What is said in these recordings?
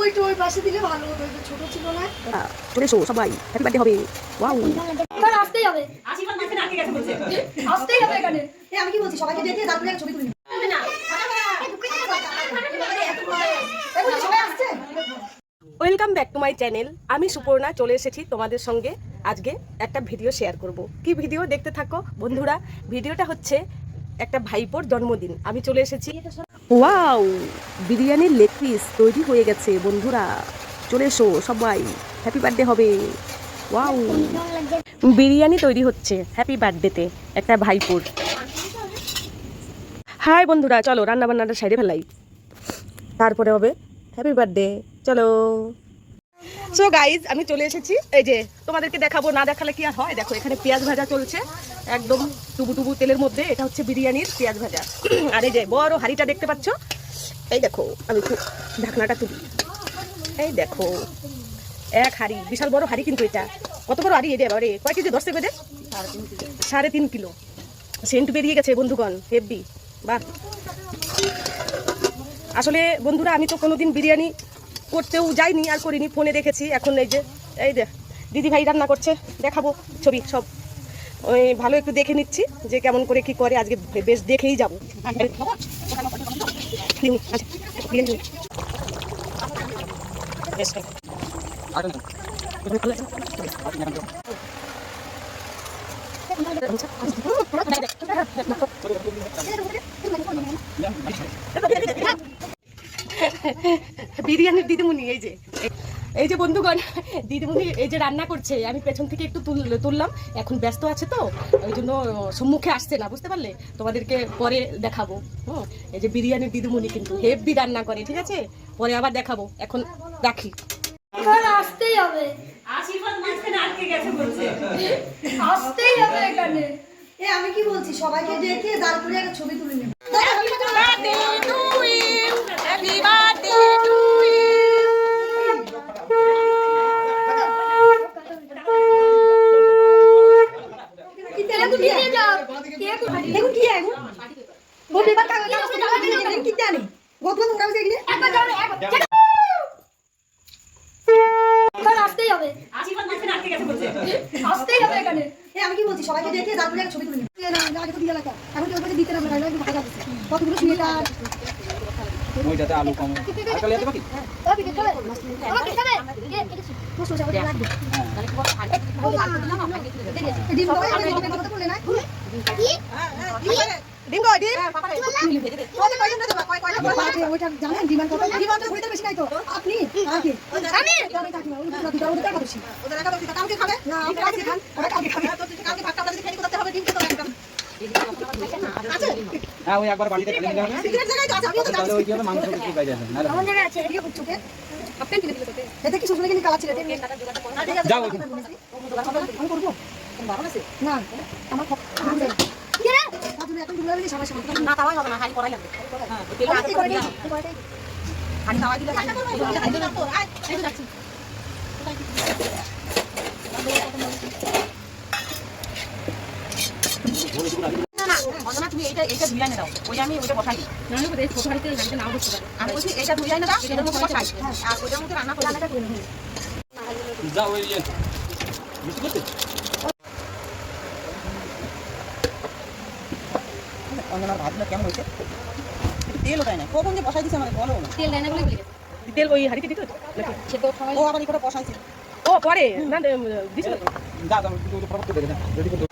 একটু ওই পাশে দিলে ভালো হতো, ছোট ছিল না। চলে এসো সবাই, হ্যাপি বার্থডে হবে। ওয়াও, কারণ আসতেই হবে, আশীর্বাদ মাঝে আটকে গেছে বলছে। আসতেই হবে এখানে। আমি কি বলছি, সবাইকে ডেকে তারপরে একটা ছবি তুলি। সবাই আসছে। Welcome back to my channel. আমি সুপর্ণা চলে এসেছি তোমাদের সঙ্গে আজকে একটা ভিডিও শেয়ার করব। কি ভিডিও দেখতে থাকো বন্ধুরা। ভিডিওটা হচ্ছে একটা ভাইপোর জন্মদিন। আমি চলে এসেছি। ওয়াও, বিরিয়ানির লেগ পিস তৈরি হয়ে গেছে বন্ধুরা, চলে এসো সবাই, হ্যাপি বার্থডে হবে। ওয়াও, বিরিয়ানি তৈরি হচ্ছে হ্যাপি বার্থডেতে একটা ভাইপোর। হাই বন্ধুরা, চলো রান্না বান্নাটা সাইডে ফেলাই, তারপরে হবে হ্যাপি বার্থডে। চলো। সো গাইজ, আমি চলে এসেছি। এই যে তোমাদেরকে দেখাবো, না দেখালে কি আর হয়। দেখো এখানে পেঁয়াজ ভাজা চলছে একদম টুবু টুবু তেলের মধ্যে। এটা হচ্ছে বিরিয়ানির পেঁয়াজ ভাজা। আর এই যে বড় হাঁড়িটা দেখতে পাচ্ছ, এই দেখো আমি একটু ঢাকনাটা তুলি। এই দেখো এক হাঁড়ি, বিশাল বড় হাঁড়ি কিন্তু এটা। কত বড় হাঁড়ি? এটা বারে কয় কেজি ধরছে বেদে? 3.5 কিলো। সেন্ট বেরিয়ে গেছে বন্ধুগণ, হেভি। বাহ, আসলে বন্ধুরা আমি তো কোনোদিন বিরিয়ানি করতেও যাইনি আর করিনি, ফোনে দেখেছি। এখন এই যে দিদি ভাই রান্না করছে, দেখাবো ছবি সব। ওই ভালো একটু দেখে নিচ্ছি যে কেমন করে কি করে। আজকে বেশ দেখেই যাবো। বিরিয়ানির দিদিমণি এই যে বন্ধুগণ, দিদিমণি এই যে রান্না করছে। আমি পেছন থেকে একটু তুললাম, এখন ব্যস্ত আছে তো ওই জন্য সম্মুখে আসছে না, বুঝতে পারলে? তোমাদেরকে পরে দেখাবো। এই যে বিরিয়ানির দিদিমণি কিন্তু হেভি রান্না করে, ঠিক আছে? পরে আবার দেখাবো, এখন রাখি। আসতেই হবে, আশীর্বাদ মাঝে আটকে গেছে বলছে। আসতেই হবে এখানে। আমি কি বলছি, সবাইকে ডেকে তারপরে একটা ছবি তুলে নেব। আসতেই হবে, আশীর্বাদ মাঝে আটকে গেছে বলছে। আসতেই হবে এখানে। আমি কি বলছি, সবাইকে ডেকে তারপরে একটা ছবি তুলে নেব। আগে তো দিয়ে রাখা, এখন কি ওইটা দিতে হবে না, একটু ভাজা দিচ্ছে কতগুলো শুনে। ওইটাতে আলু কম আর কালে এত বাকি হ্যাঁ, ওই একবার বাড়িতে খেলে নিলে হবে। তাহলে ওই কি হবে, মাংস কিছু পাই যাবে না। যাও ওইখানে। না আমার না তাওয়াই হবে না, হাই করাই লাগবে। হ্যাঁ, হাই তাওয়াই দিলে এই যাচ্ছি। না তুমি এইটা ধুইয়া এনে দাও, ওই আমি ওইটা বসাই দিই। না হলে ছোট হাড়িতে রান্না নাও করতে পারে। আমি বলছি এইটা ধুইয়া এনে দাও, এটার মধ্যে বসাই আর ওইটার মধ্যে রান্না করে রান্নাটা করে নিই। যাও ওই বুঝতে পারছিস? অঞ্জনার ভাতগুলো কেমন হয়েছে? একটু তেল ওটাই না, কখন যে বসাই দিছে আমাকে বলো না। তেল দেয় না বলে তেল ওই হাঁড়িতে দিত নাকি? ও আবার এই করে বসাইছে। ও পরে না দিছিল। যা দাও একটু ফটাফট করে দে, রেডি করে দে।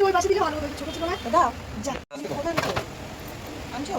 ওই পাশে দিলে ভালো হবে, ছোট ছিল না। দাও যা আনছো।